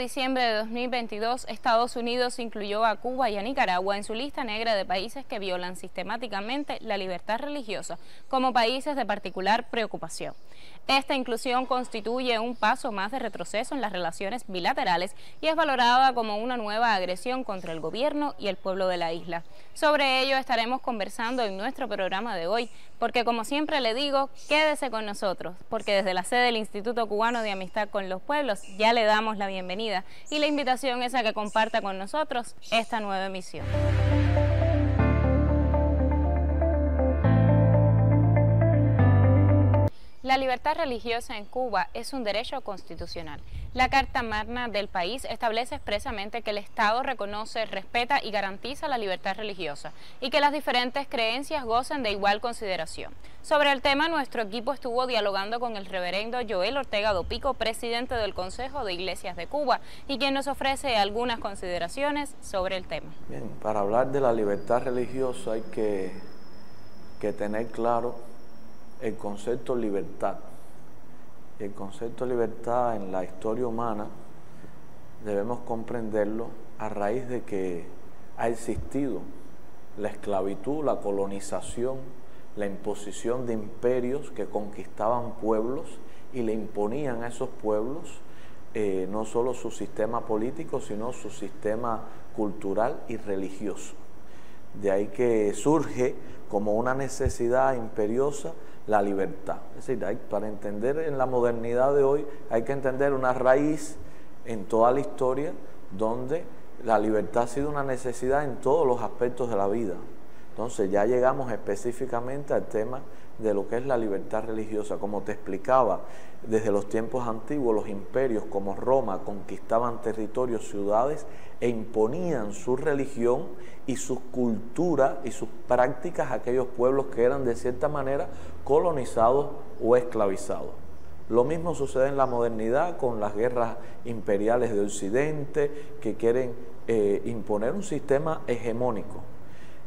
diciembre de 2022, Estados Unidos incluyó a Cuba y a Nicaragua en su lista negra de países que violan sistemáticamente la libertad religiosa, como países de particular preocupación. Esta inclusión constituye un paso más de retroceso en las relaciones bilaterales y es valorada como una nueva agresión contra el gobierno y el pueblo de la isla. Sobre ello estaremos conversando en nuestro programa de hoy, porque como siempre le digo, quédese con nosotros, porque desde la sede del Instituto Cubano de Amistad con los Pueblos ya le damos la bienvenida y la invitación es a que comparta con nosotros esta nueva emisión. La libertad religiosa en Cuba es un derecho constitucional. La Carta Magna del país establece expresamente que el Estado reconoce, respeta y garantiza la libertad religiosa y que las diferentes creencias gozan de igual consideración. Sobre el tema, nuestro equipo estuvo dialogando con el reverendo Joel Ortega Dopico, presidente del Consejo de Iglesias de Cuba, y quien nos ofrece algunas consideraciones sobre el tema. Bien, para hablar de la libertad religiosa hay que tener claro el concepto libertad. Y el concepto libertad en la historia humana debemos comprenderlo a raíz de que ha existido la esclavitud, la colonización, la imposición de imperios que conquistaban pueblos y le imponían a esos pueblos no solo su sistema político, sino su sistema cultural y religioso. De ahí que surge como una necesidad imperiosa la libertad. Es decir, para entender en la modernidad de hoy hay que entender una raíz en toda la historia donde la libertad ha sido una necesidad en todos los aspectos de la vida. Entonces ya llegamos específicamente al tema de lo que es la libertad religiosa. Como te explicaba, desde los tiempos antiguos los imperios como Roma conquistaban territorios, ciudades e imponían su religión y su cultura y sus prácticas a aquellos pueblos que eran de cierta manera colonizados o esclavizados. Lo mismo sucede en la modernidad con las guerras imperiales de Occidente que quieren imponer un sistema hegemónico.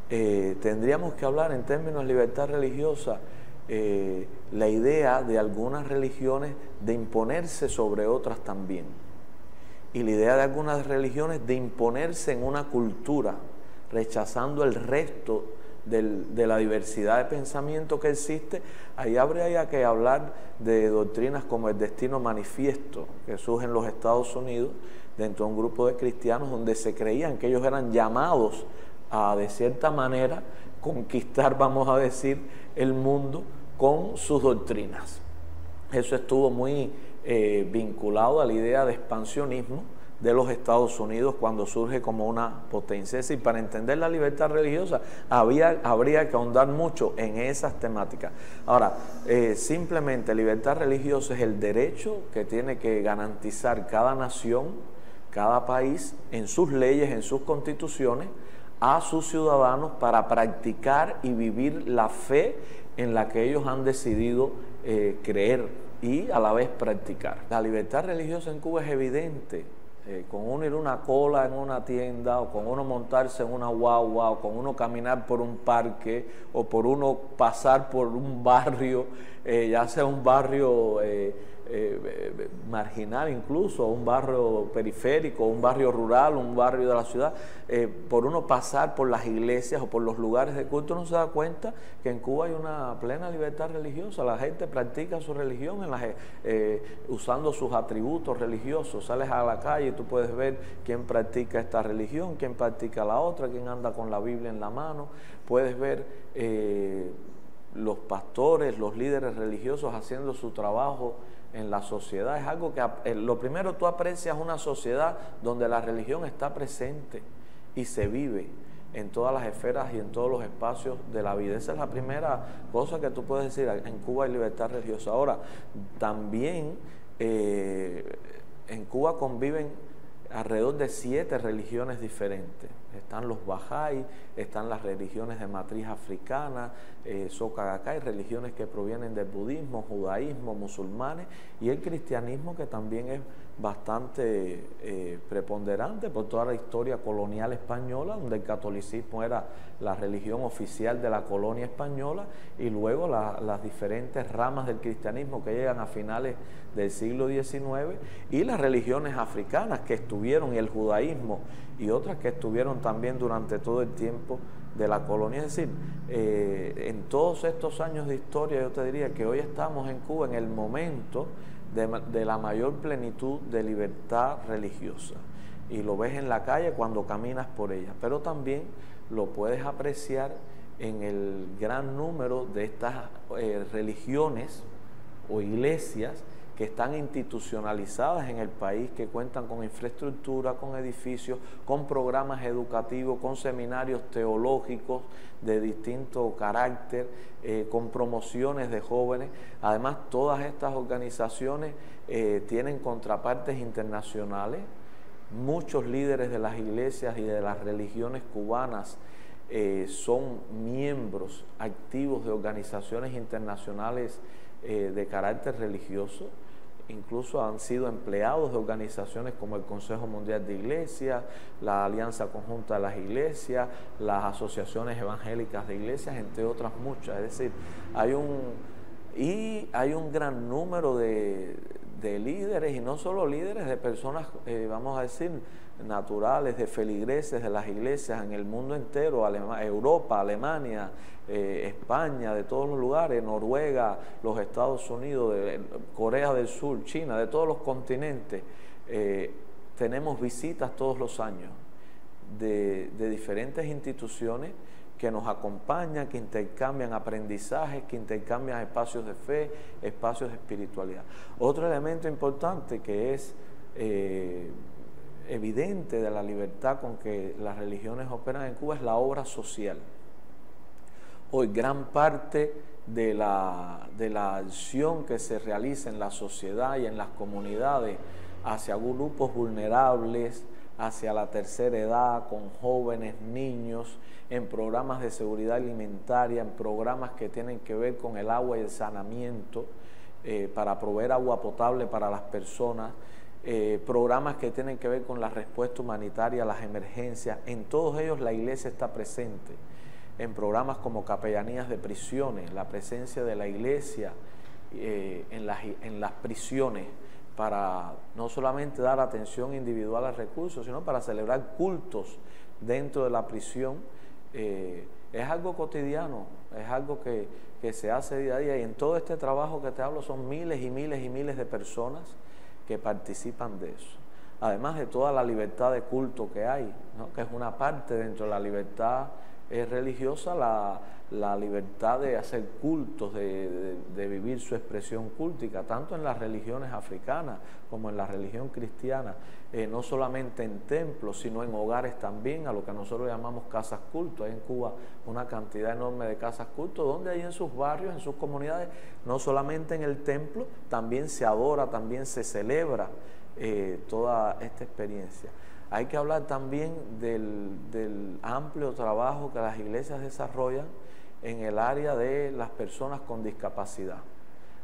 Tendríamos que hablar en términos de libertad religiosa, la idea de algunas religiones de imponerse sobre otras también, y la idea de algunas religiones de imponerse en una cultura, rechazando el resto de la diversidad de pensamiento que existe. Ahí habría que hablar de doctrinas como el destino manifiesto, que surge en los Estados Unidos dentro de un grupo de cristianos donde se creían que ellos eran llamados a, de cierta manera, conquistar, vamos a decir, el mundo con sus doctrinas. Eso estuvo muy vinculado a la idea de expansionismo de los Estados Unidos cuando surge como una potencia. Es decir, para entender la libertad religiosa habría que ahondar mucho en esas temáticas. Ahora, simplemente libertad religiosa es el derecho que tiene que garantizar cada nación, cada país, en sus leyes, en sus constituciones, a sus ciudadanos para practicar y vivir la fe en la que ellos han decidido creer y a la vez practicar. La libertad religiosa en Cuba es evidente. Con uno ir a una cola en una tienda, o con uno montarse en una guagua, o con uno caminar por un parque, o por uno pasar por un barrio, ya sea un barrio marginal incluso, un barrio periférico, un barrio rural, un barrio de la ciudad, por uno pasar por las iglesias o por los lugares de culto, uno se da cuenta que en Cuba hay una plena libertad religiosa. La gente practica su religión usando sus atributos religiosos. Sales a la calle y tú puedes ver quién practica esta religión, quién practica la otra, quién anda con la Biblia en la mano. Puedes ver los pastores, los líderes religiosos haciendo su trabajo en la sociedad. Es algo que lo primero, tú aprecias una sociedad donde la religión está presente y se vive en todas las esferas y en todos los espacios de la vida. Esa es la primera cosa que tú puedes decir: en Cuba hay libertad religiosa. Ahora, también en Cuba conviven alrededor de 7 religiones diferentes. Están los Bahá'í, están las religiones de matriz africana, Soka Gakkai, religiones que provienen del budismo, judaísmo, musulmanes, y el cristianismo, que también es bastante preponderante por toda la historia colonial española, donde el catolicismo era la religión oficial de la colonia española, y luego las diferentes ramas del cristianismo que llegan a finales del siglo XIX, y las religiones africanas que estuvieron, y el judaísmo, y otras que estuvieron también durante todo el tiempo de la colonia. Es decir, en todos estos años de historia, yo te diría que hoy estamos en Cuba en el momento de la mayor plenitud de libertad religiosa, y lo ves en la calle cuando caminas por ella, pero también lo puedes apreciar en el gran número de estas religiones o iglesias que están institucionalizadas en el país, que cuentan con infraestructura, con edificios, con programas educativos, con seminarios teológicos de distinto carácter, con promociones de jóvenes. Además, todas estas organizaciones tienen contrapartes internacionales. Muchos líderes de las iglesias y de las religiones cubanas son miembros activos de organizaciones internacionales de carácter religioso. Incluso han sido empleados de organizaciones como el Consejo Mundial de Iglesias, la Alianza Conjunta de las Iglesias, las asociaciones evangélicas de iglesias, entre otras muchas. Es decir, hay un gran número de líderes, y no solo líderes, de personas, vamos a decir, naturales, de feligreses de las iglesias en el mundo entero, Europa, Alemania, España, de todos los lugares, Noruega, los Estados Unidos, Corea del Sur, China, de todos los continentes. Tenemos visitas todos los años de diferentes instituciones que nos acompañan, que intercambian aprendizajes, que intercambian espacios de fe, espacios de espiritualidad. Otro elemento importante que es evidente de la libertad con que las religiones operan en Cuba es la obra social. Hoy gran parte de la acción que se realiza en la sociedad y en las comunidades hacia grupos vulnerables, hacia la tercera edad, con jóvenes, niños, en programas de seguridad alimentaria, en programas que tienen que ver con el agua y el saneamiento, para proveer agua potable para las personas, programas que tienen que ver con la respuesta humanitaria a las emergencias. En todos ellos la iglesia está presente, en programas como capellanías de prisiones, la presencia de la iglesia en las prisiones, para no solamente dar atención individual a recursos, sino para celebrar cultos dentro de la prisión. Es algo cotidiano, es algo que se hace día a día, y en todo este trabajo que te hablo son miles y miles y miles de personas que participan de eso. Además de toda la libertad de culto que hay, ¿no?, que es una parte dentro de la libertad religiosa, la libertad de hacer cultos, de vivir su expresión cúltica, tanto en las religiones africanas como en la religión cristiana, no solamente en templos, sino en hogares también, a lo que nosotros llamamos casas culto. Hay en Cuba una cantidad enorme de casas culto, donde hay en sus barrios, en sus comunidades, no solamente en el templo, también se adora, también se celebra toda esta experiencia. Hay que hablar también del amplio trabajo que las iglesias desarrollan en el área de las personas con discapacidad,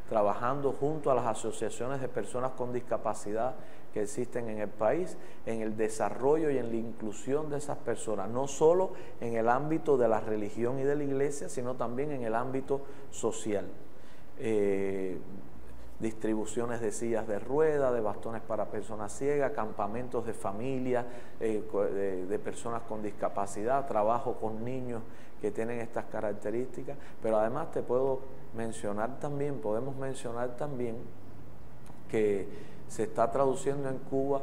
trabajando junto a las asociaciones de personas con discapacidad que existen en el país, en el desarrollo y en la inclusión de esas personas, no solo en el ámbito de la religión y de la iglesia, sino también en el ámbito social. Distribuciones de sillas de ruedas, de bastones para personas ciegas, campamentos de familias, de personas con discapacidad, trabajo con niños que tienen estas características. Pero además podemos mencionar también que se está traduciendo en Cuba,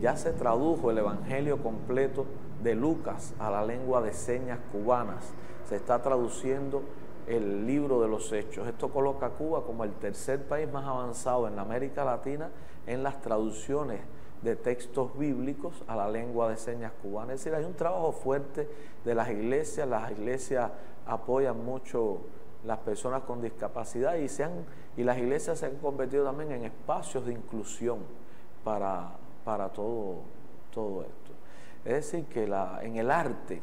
ya se tradujo el Evangelio completo de Lucas a la lengua de señas cubanas. Se está traduciendo el libro de los Hechos. Esto coloca a Cuba como el tercer país más avanzado en la América Latina en las traducciones de textos bíblicos a la lengua de señas cubana. Es decir, hay un trabajo fuerte de las iglesias apoyan mucho las personas con discapacidad, y las iglesias se han convertido también en espacios de inclusión para todo esto. Es decir, que en el arte,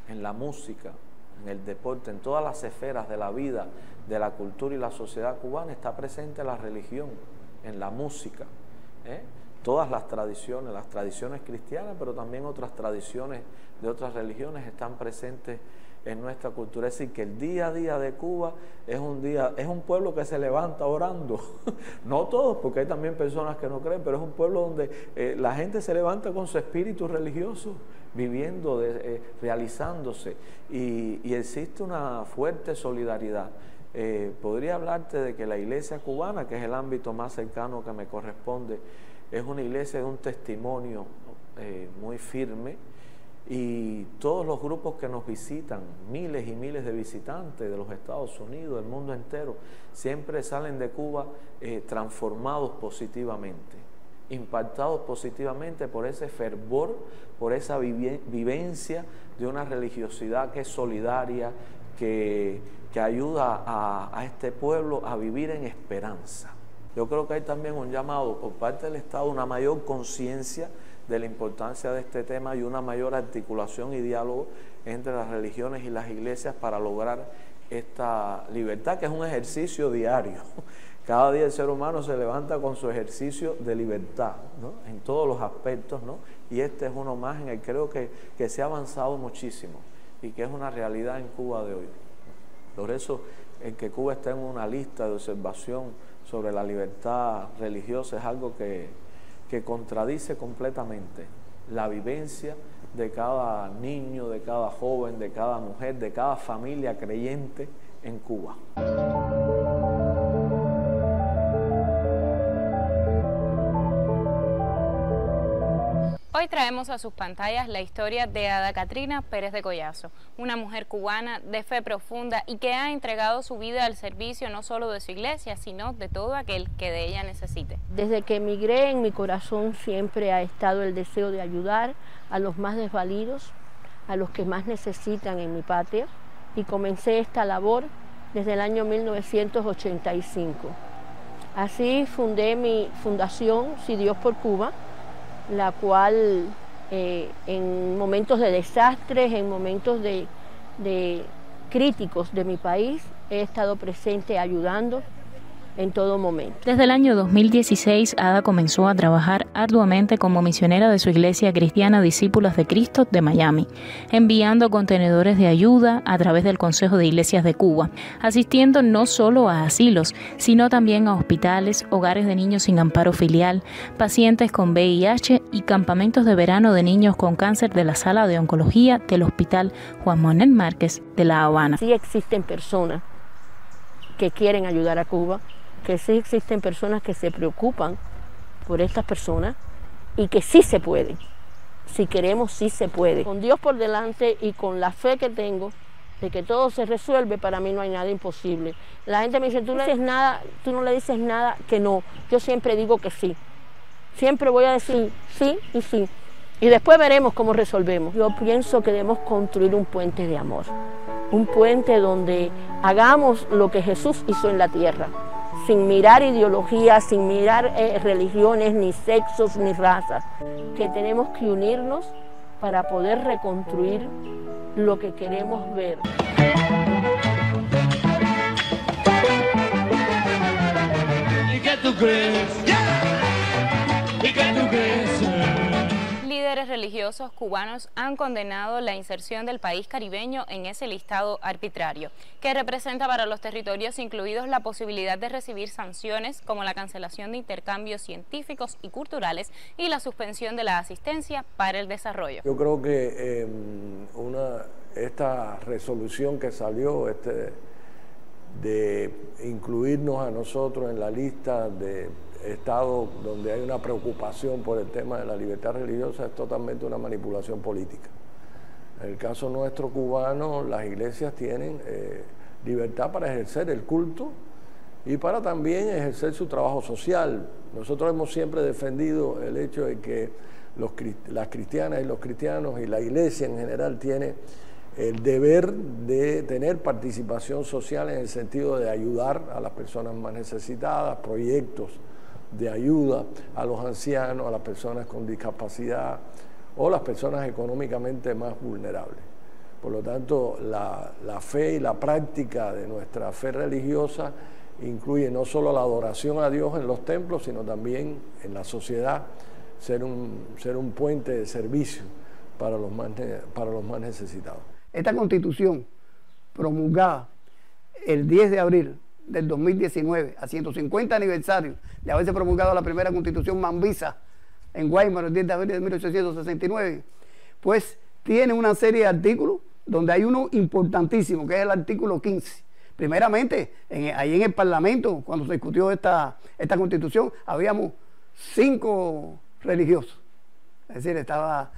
en la música, en el deporte, en todas las esferas de la vida, de la cultura y la sociedad cubana, está presente la religión, en la música, Todas las tradiciones cristianas, pero también otras tradiciones de otras religiones están presentes en nuestra cultura. Es decir, que el día a día de Cuba es un pueblo que se levanta orando. No todos, porque hay también personas que no creen, pero es un pueblo donde la gente se levanta con su espíritu religioso, viviendo, realizándose, y existe una fuerte solidaridad. Podría hablarte de que la iglesia cubana, que es el ámbito más cercano que me corresponde, es una iglesia de un testimonio muy firme, y todos los grupos que nos visitan, miles y miles de visitantes de los Estados Unidos, del mundo entero, siempre salen de Cuba transformados positivamente, impactados positivamente por ese fervor, por esa vivencia de una religiosidad que es solidaria, que ayuda a este pueblo a vivir en esperanza. Yo creo que hay también un llamado por parte del Estado, una mayor conciencia de la importancia de este tema y una mayor articulación y diálogo entre las religiones y las iglesias para lograr esta libertad, que es un ejercicio diario. Cada día el ser humano se levanta con su ejercicio de libertad, ¿no?, en todos los aspectos, ¿no? Y este es uno más en el que creo que se ha avanzado muchísimo y que es una realidad en Cuba de hoy. Por eso, el que Cuba esté en una lista de observación sobre la libertad religiosa es algo que contradice completamente la vivencia de cada niño, de cada joven, de cada mujer, de cada familia creyente en Cuba. Hoy traemos a sus pantallas la historia de Ada Catrina Pérez de Collazo, una mujer cubana de fe profunda y que ha entregado su vida al servicio no solo de su iglesia, sino de todo aquel que de ella necesite. Desde que emigré, en mi corazón siempre ha estado el deseo de ayudar a los más desvalidos, a los que más necesitan en mi patria, y comencé esta labor desde el año 1985. Así fundé mi fundación, Si Dios por Cuba, la cual en momentos de desastres, en momentos de críticos de mi país, he estado presente ayudando en todo momento. Desde el año 2016, Ada comenzó a trabajar arduamente como misionera de su iglesia cristiana Discípulos de Cristo de Miami, enviando contenedores de ayuda a través del Consejo de Iglesias de Cuba, asistiendo no solo a asilos, sino también a hospitales, hogares de niños sin amparo filial, pacientes con VIH y campamentos de verano de niños con cáncer de la Sala de Oncología del Hospital Juan Manuel Márquez de La Habana. Sí existen personas que quieren ayudar a Cuba, que sí existen personas que se preocupan por estas personas y que sí se puede. Si queremos, sí se puede. Con Dios por delante y con la fe que tengo de que todo se resuelve, para mí no hay nada imposible. La gente me dice, tú no le dices nada que no. Yo siempre digo que sí. Siempre voy a decir sí y sí. Y después veremos cómo resolvemos. Yo pienso que debemos construir un puente de amor. Un puente donde hagamos lo que Jesús hizo en la tierra, sin mirar ideologías, sin mirar religiones, ni sexos, ni razas, que tenemos que unirnos para poder reconstruir lo que queremos ver. ¿Y qué tú crees? ¿Y qué tú crees? Líderes religiosos cubanos han condenado la inserción del país caribeño en ese listado arbitrario, que representa para los territorios incluidos la posibilidad de recibir sanciones como la cancelación de intercambios científicos y culturales y la suspensión de la asistencia para el desarrollo. Yo creo que esta resolución que salió de incluirnos a nosotros en la lista de estados donde hay una preocupación por el tema de la libertad religiosa es totalmente una manipulación política. En el caso nuestro cubano, las iglesias tienen libertad para ejercer el culto y para también ejercer su trabajo social. Nosotros hemos siempre defendido el hecho de que las cristianas y los cristianos y la iglesia en general tiene el deber de tener participación social en el sentido de ayudar a las personas más necesitadas, proyectos de ayuda a los ancianos, a las personas con discapacidad o las personas económicamente más vulnerables. Por lo tanto, la fe y la práctica de nuestra fe religiosa incluye no solo la adoración a Dios en los templos, sino también en la sociedad, ser un puente de servicio para los más necesitados. Esta Constitución, promulgada el 10 de abril del 2019, a 150 aniversario de haberse promulgado la primera Constitución Mambisa en Guaymaro el 10 de abril de 1869, pues tiene una serie de artículos donde hay uno importantísimo, que es el artículo 15. Primeramente, ahí en el Parlamento, cuando se discutió esta Constitución, habíamos 5 religiosos. Es decir, estaba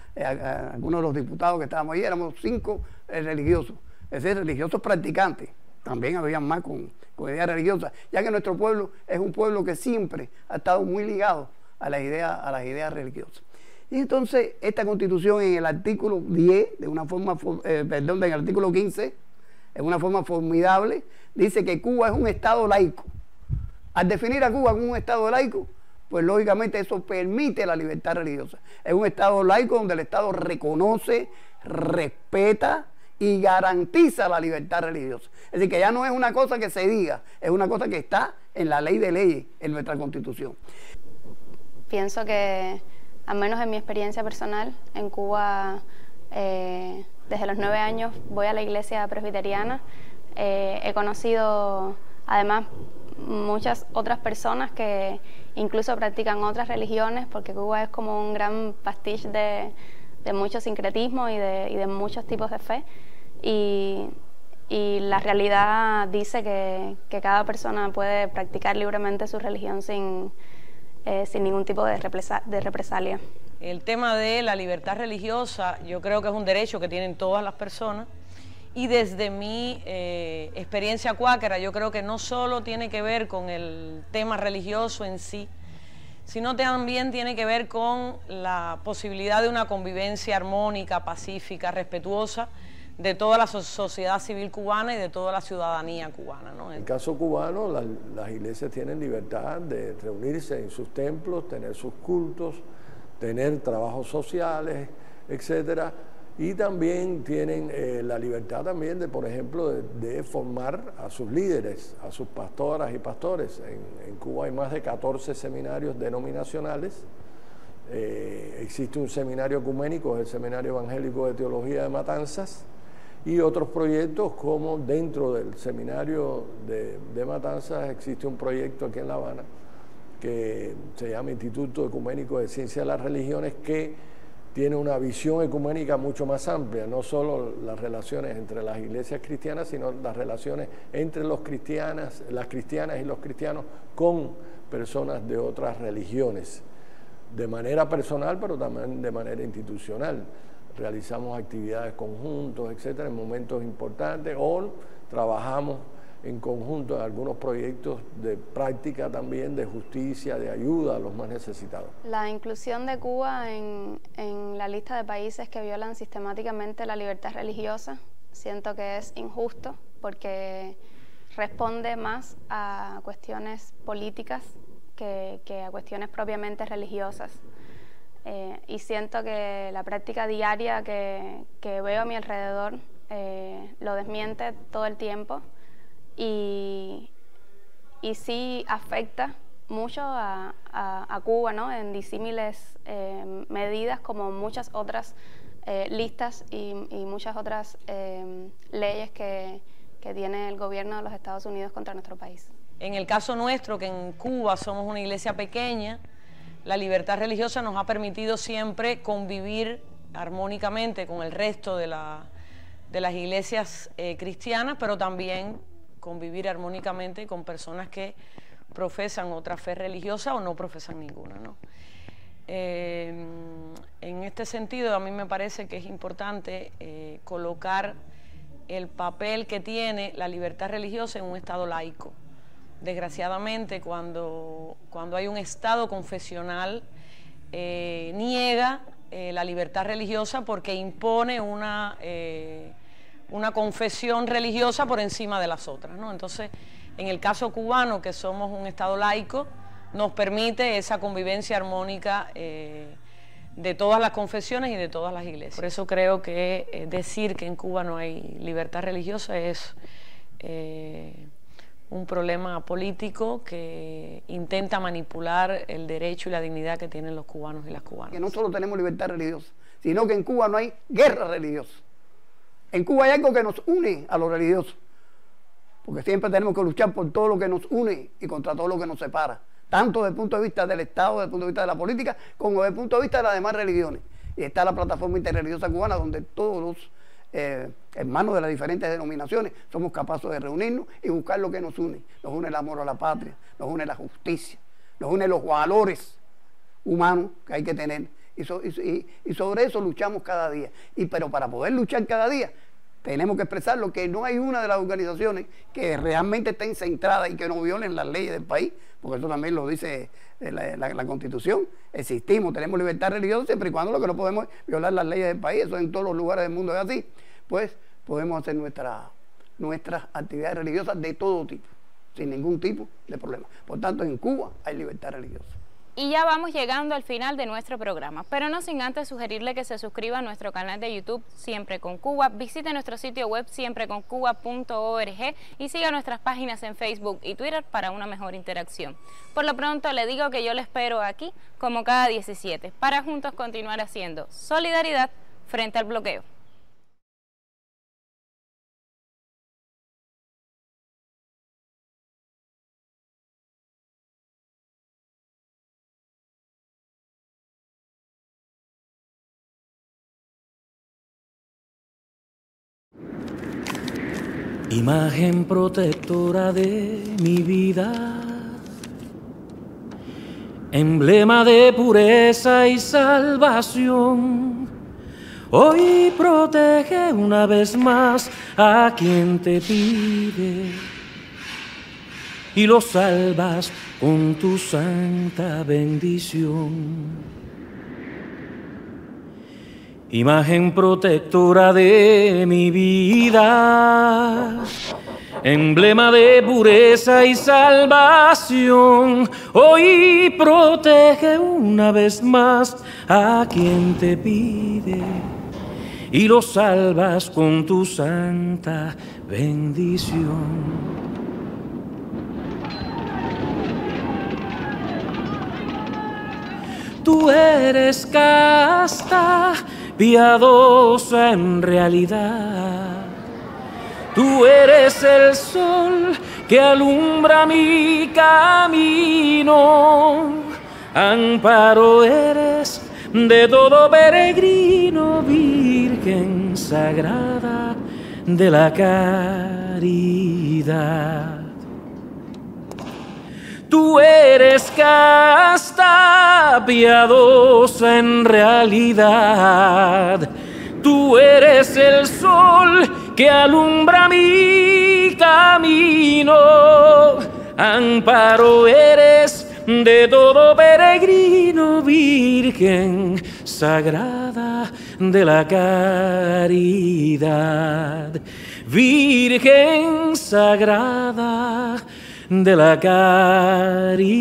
algunos de los diputados que estábamos ahí, éramos 5 religiosos. Es decir, religiosos practicantes. También habían más con ideas religiosas, ya que nuestro pueblo es un pueblo que siempre ha estado muy ligado a las ideas religiosas. Y entonces, esta Constitución en el artículo 10, en el artículo 15, en una forma formidable, dice que Cuba es un Estado laico. Al definir a Cuba como un Estado laico, pues lógicamente eso permite la libertad religiosa. Es un Estado laico donde el Estado reconoce, respeta y garantiza la libertad religiosa. Es decir, que ya no es una cosa que se diga, es una cosa que está en la ley de leyes, en nuestra Constitución. Pienso que, al menos en mi experiencia personal, en Cuba, desde los 9 años voy a la iglesia presbiteriana. He conocido, además, muchas otras personas que incluso practican otras religiones, porque Cuba es como un gran pastiche de mucho sincretismo y de muchos tipos de fe. Y la realidad dice que cada persona puede practicar libremente su religión sin ningún tipo de represalia. El tema de la libertad religiosa, yo creo que es un derecho que tienen todas las personas, y desde mi experiencia cuáquera, yo creo que no solo tiene que ver con el tema religioso en sí, sino también tiene que ver con la posibilidad de una convivencia armónica, pacífica, respetuosa de toda la sociedad civil cubana y de toda la ciudadanía cubana, ¿no? En el caso cubano, las iglesias tienen libertad de reunirse en sus templos, tener sus cultos, tener trabajos sociales, etcétera, y también tienen la libertad también de, por ejemplo, de formar a sus líderes, a sus pastoras y pastores. En Cuba hay más de 14 seminarios denominacionales. Existe un seminario ecuménico, el Seminario Evangélico de Teología de Matanzas, y otros proyectos como dentro del seminario de Matanzas existe un proyecto aquí en La Habana que se llama Instituto Ecuménico de Ciencia de las Religiones, que tiene una visión ecuménica mucho más amplia, no solo las relaciones entre las iglesias cristianas, sino las relaciones entre las cristianas y los cristianos con personas de otras religiones, de manera personal, pero también de manera institucional. Realizamos actividades conjuntos, etcétera, en momentos importantes, o trabajamos en conjunto en algunos proyectos de práctica también, de justicia, de ayuda a los más necesitados. La inclusión de Cuba en la lista de países que violan sistemáticamente la libertad religiosa, siento que es injusto, porque responde más a cuestiones políticas que a cuestiones propiamente religiosas. Y siento que la práctica diaria que veo a mi alrededor lo desmiente todo el tiempo, y sí afecta mucho a Cuba, ¿no? En disímiles medidas, como muchas otras listas y muchas otras leyes que tiene el gobierno de los Estados Unidos contra nuestro país. En el caso nuestro, que en Cuba somos una iglesia pequeña, la libertad religiosa nos ha permitido siempre convivir armónicamente con el resto de las iglesias cristianas, pero también convivir armónicamente con personas que profesan otra fe religiosa o no profesan ninguna, ¿no? En este sentido, a mí me parece que es importante colocar el papel que tiene la libertad religiosa en un Estado laico. Desgraciadamente, cuando hay un Estado confesional, niega la libertad religiosa porque impone una confesión religiosa por encima de las otras, ¿no? Entonces, en el caso cubano, que somos un Estado laico, nos permite esa convivencia armónica de todas las confesiones y de todas las iglesias. Por eso creo que decir que en Cuba no hay libertad religiosa es un problema político que intenta manipular el derecho y la dignidad que tienen los cubanos y las cubanas. Que no solo tenemos libertad religiosa, sino que en Cuba no hay guerra religiosa. En Cuba hay algo que nos une a los religiosos, porque siempre tenemos que luchar por todo lo que nos une y contra todo lo que nos separa, tanto desde el punto de vista del Estado, desde el punto de vista de la política, como desde el punto de vista de las demás religiones. Y está la plataforma interreligiosa cubana, donde todos los hermanos de las diferentes denominaciones somos capaces de reunirnos y buscar lo que nos une. Nos une el amor a la patria, nos une la justicia, nos une los valores humanos que hay que tener. Y sobre eso luchamos cada día. Pero para poder luchar cada día, tenemos que expresar lo que no hay una de las organizaciones que realmente estén centradas y que no violen las leyes del país, porque eso también lo dice la Constitución. Existimos, tenemos libertad religiosa siempre y cuando lo que no podemos violar las leyes del país, eso en todos los lugares del mundo es así, pues podemos hacer nuestras actividades religiosas de todo tipo, sin ningún tipo de problema. Por tanto, en Cuba hay libertad religiosa. Y ya vamos llegando al final de nuestro programa, pero no sin antes sugerirle que se suscriba a nuestro canal de YouTube Siempre con Cuba, visite nuestro sitio web siempreconcuba.org y siga nuestras páginas en Facebook y Twitter para una mejor interacción. Por lo pronto le digo que yo le espero aquí como cada 17 para juntos continuar haciendo solidaridad frente al bloqueo. Imagen protectora de mi vida, emblema de pureza y salvación, hoy protege una vez más a quien te pide y lo salvas con tu santa bendición. Imagen protectora de mi vida, emblema de pureza y salvación, hoy protege una vez más a quien te pide y lo salvas con tu santa bendición. Tú eres casta, piadosa en realidad. Tú eres el sol que alumbra mi camino. Amparo eres de todo peregrino, Virgen sagrada de la caridad. Tú eres casta, piadosa en realidad. Tú eres el sol que alumbra mi camino. Amparo eres de todo peregrino, Virgen sagrada de la caridad. Virgen sagrada de la caridad.